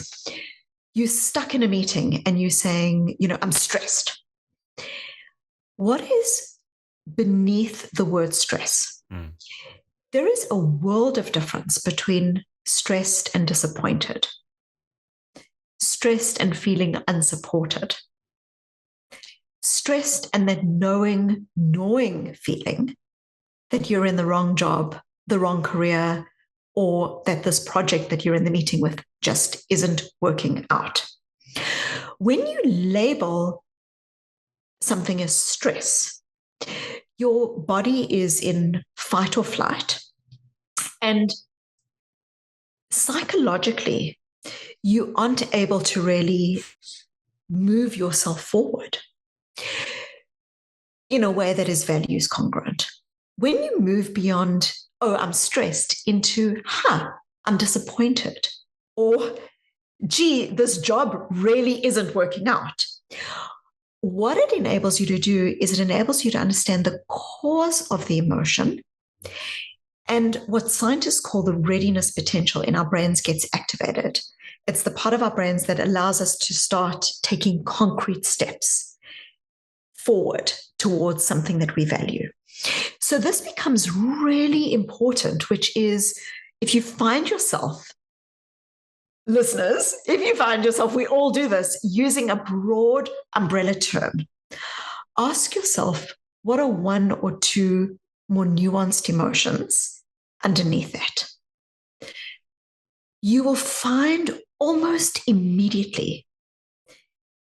Speaker 1: You're stuck in a meeting and you're saying, I'm stressed. What is beneath the word stress? There is a world of difference between stressed and disappointed, stressed and feeling unsupported, stressed and that gnawing feeling that you're in the wrong job, the wrong career, or that this project that you're in the meeting with just isn't working out. When you label something as stress, your body is in fight or flight. And psychologically, you aren't able to really move yourself forward in a way that is values congruent. When you move beyond, I'm stressed, into, I'm disappointed, or, gee, this job really isn't working out. What it enables you to do is it enables you to understand the cause of the emotion, and what scientists call the readiness potential in our brains gets activated. It's the part of our brains that allows us to start taking concrete steps forward towards something that we value. So this becomes really important, which is if you find yourself, listeners, we all do this, using a broad umbrella term, ask yourself, what are one or two more nuanced emotions underneath that? You will find almost immediately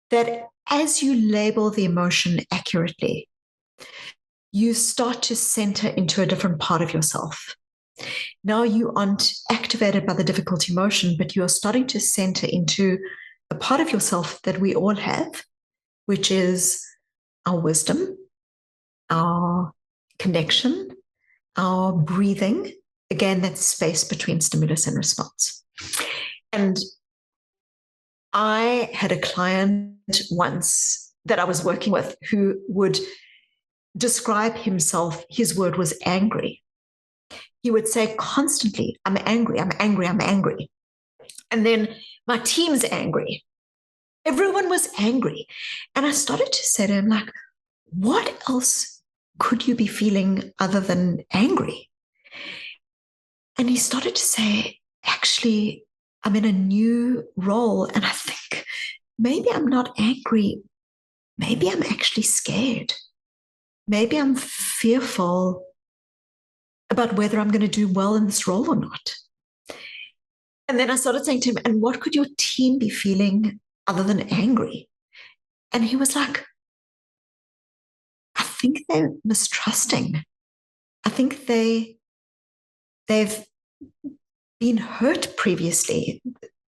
Speaker 1: that as you label the emotion accurately, you start to center into a different part of yourself. Now you aren't activated by the difficult emotion, but you're starting to center into a part of yourself that we all have, which is our wisdom, our connection, our breathing. Again, that space between stimulus and response. And I had a client once that I was working with who would describe himself, his word was angry. He would say constantly, I'm angry, I'm angry, I'm angry. And then my team's angry. Everyone was angry. And I started to say to him, like, what else could you be feeling other than angry? And he started to say, actually, I'm in a new role. And I think maybe I'm not angry. Maybe I'm actually scared. Maybe I'm fearful about whether I'm going to do well in this role or not. And then I started saying to him, and what could your team be feeling other than angry? And he was like, I think they're mistrusting. I think they've been hurt previously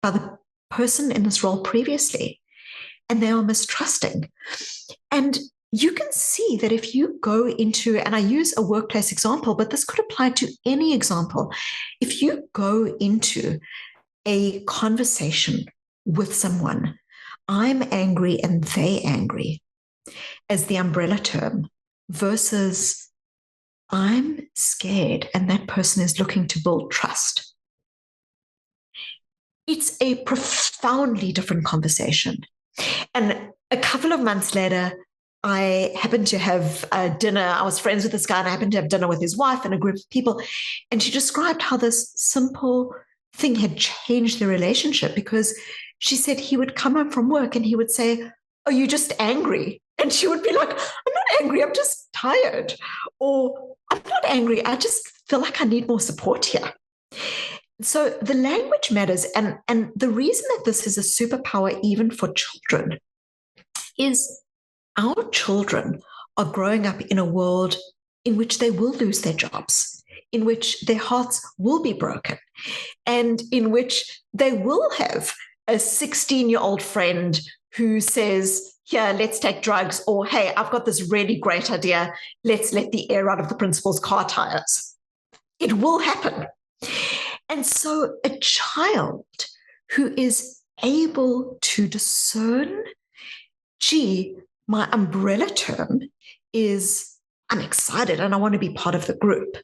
Speaker 1: by the person in this role previously, and they are mistrusting. And you can see that if you go into, and I use a workplace example, but this could apply to any example. If you go into a conversation with someone, I'm angry and they angry as the umbrella term versus I'm scared and that person is looking to build trust. It's a profoundly different conversation. And a couple of months later, I happened to have dinner. I was friends with this guy and I happened to have dinner with his wife and a group of people. And she described how this simple thing had changed the relationship, because she said he would come home from work and he would say, "Are you just angry?" And she would be like, "I'm not angry, I'm just tired." Or, "I'm not angry, I just feel like I need more support here." So the language matters. And the reason that this is a superpower, even for children, is our children are growing up in a world in which they will lose their jobs, in which their hearts will be broken, and in which they will have a 16-year-old friend who says, "Here, let's take drugs," or, "Hey, I've got this really great idea. Let's let the air out of the principal's car tires." It will happen. And so a child who is able to discern, gee, my umbrella term is I'm excited and I want to be part of the group.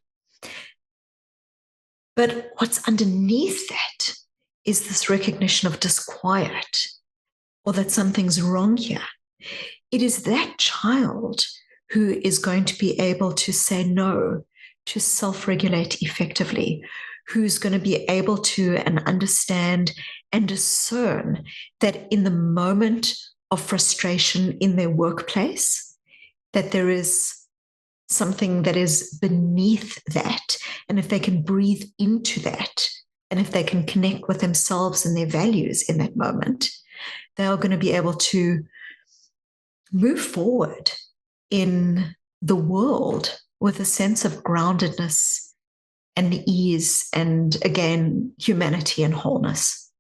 Speaker 1: But what's underneath that is this recognition of disquiet, or that something's wrong here. It is that child who is going to be able to say no, to self-regulate effectively, who's going to be able to and understand and discern that in the moment of frustration in their workplace, that there is something that is beneath that. And if they can breathe into that, and if they can connect with themselves and their values in that moment, they are going to be able to move forward in the world with a sense of groundedness and ease, and again, humanity and wholeness.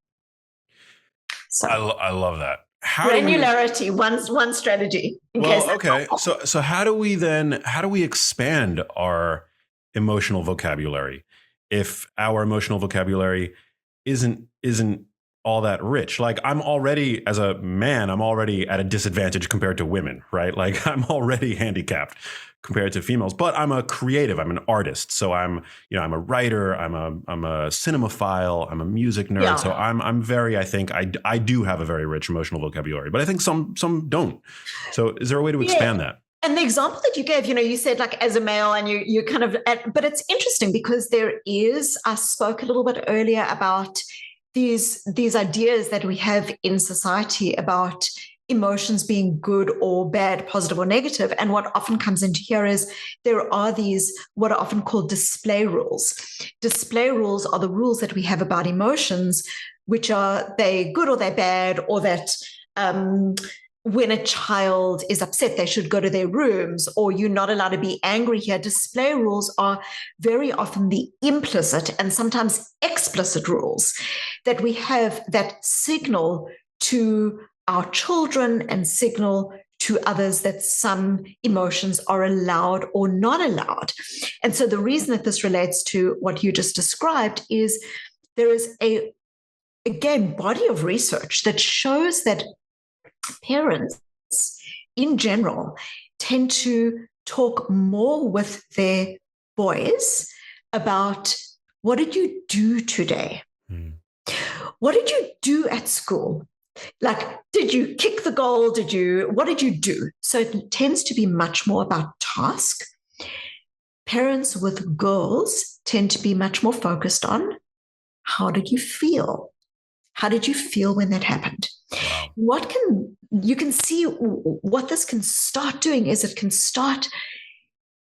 Speaker 1: So
Speaker 2: I love that.
Speaker 1: Granularity, one strategy.
Speaker 2: Okay. So how do we expand our emotional vocabulary if our emotional vocabulary isn't all that rich? Like, I'm already, as a man, I'm already at a disadvantage compared to women, right? Like, I'm already handicapped compared to females, but I'm a creative, I'm an artist. So I'm a writer, I'm a cinemaphile, I'm a music nerd. Yeah. So I'm very, I think I do have a very rich emotional vocabulary, but I think some don't. So is there a way to expand that?
Speaker 1: And the example that you gave, you said like as a male, and you kind of, but it's interesting because I spoke a little bit earlier about these ideas that we have in society about emotions being good or bad, positive or negative. And what often comes into here is there are these what are often called display rules. Display rules are the rules that we have about emotions, which are they good or they're bad, or that when a child is upset, they should go to their rooms, or you're not allowed to be angry here. Display rules are very often the implicit and sometimes explicit rules that we have that signal to our children and signal to others that some emotions are allowed or not allowed. And so the reason that this relates to what you just described is there is again, body of research that shows that parents in general tend to talk more with their boys about, what did you do today? What did you do at school? Like, did you kick the goal? What did you do? So it tends to be much more about task. Parents with girls tend to be much more focused on, how did you feel? How did you feel when that happened? Wow. You can see what this can start doing is it can start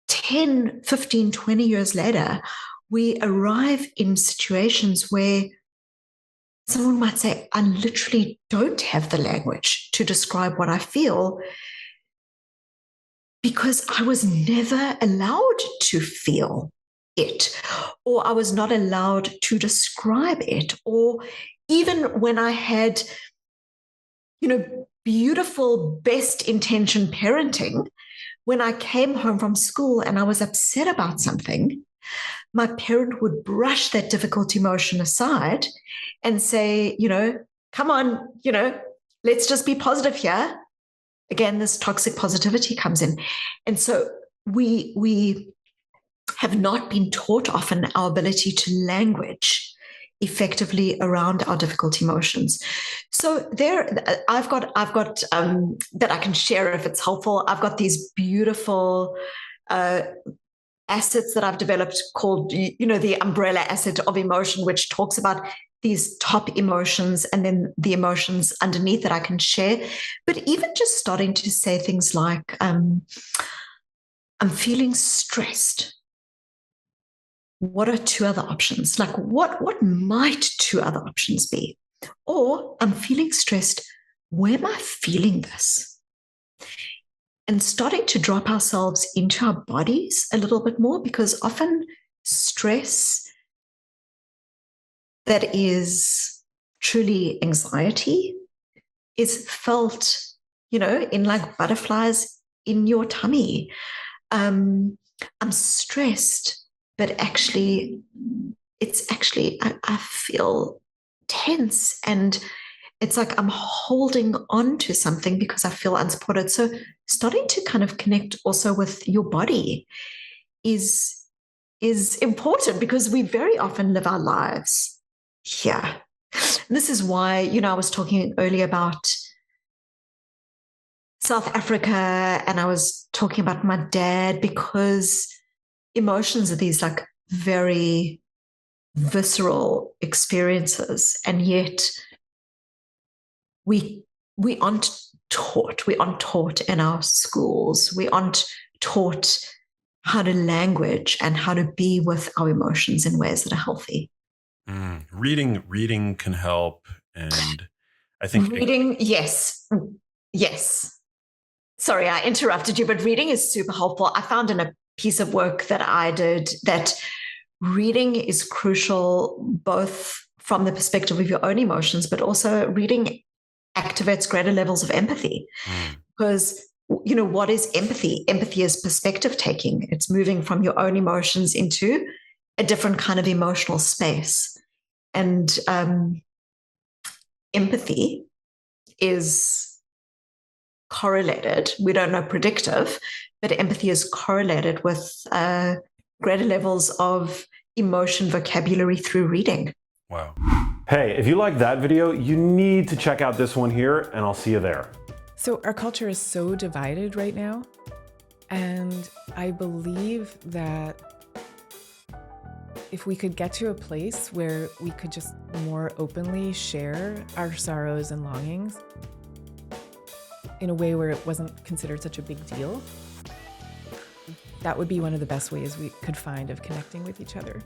Speaker 1: 10, 15, 20 years later. We arrive in situations where someone might say, I literally don't have the language to describe what I feel because I was never allowed to feel it, or I was not allowed to describe it. Or even when I had, beautiful, best intention parenting, when I came home from school and I was upset about something, my parent would brush that difficult emotion aside and say, come on, let's just be positive here. Again, this toxic positivity comes in. And so we have not been taught often our ability to language effectively around our difficult emotions. So I've got that I can share if it's helpful. I've got these beautiful assets that I've developed called, the umbrella asset of emotion, which talks about these top emotions and then the emotions underneath that I can share. But even just starting to say things like, I'm feeling stressed. What are two other options? Like what might two other options be? Or I'm feeling stressed. Where am I feeling this? And starting to drop ourselves into our bodies a little bit more, because often stress that is truly anxiety is felt, in like butterflies in your tummy. I'm stressed, but actually, I feel tense, and it's like I'm holding on to something because I feel unsupported. So starting to kind of connect also with your body is important, because we very often live our lives here. And this is why, I was talking earlier about South Africa, and I was talking about my dad, because emotions are these like very visceral experiences, and yet we aren't taught. We aren't taught in our schools. We aren't taught how to language and how to be with our emotions in ways that are healthy.
Speaker 2: Reading can help, and I think
Speaker 1: reading, yes. Sorry, I interrupted you, but reading is super helpful. I found in a piece of work that I did that reading is crucial, both from the perspective of your own emotions, but also reading activates greater levels of empathy. Because, what is empathy? Empathy is perspective taking. It's moving from your own emotions into a different kind of emotional space. And empathy is correlated, we don't know predictive, but empathy is correlated with greater levels of emotion vocabulary through reading.
Speaker 2: Wow. Hey, if you like that video, you need to check out this one here, and I'll see you there.
Speaker 3: So our culture is so divided right now, and I believe that if we could get to a place where we could just more openly share our sorrows and longings in a way where it wasn't considered such a big deal, that would be one of the best ways we could find of connecting with each other.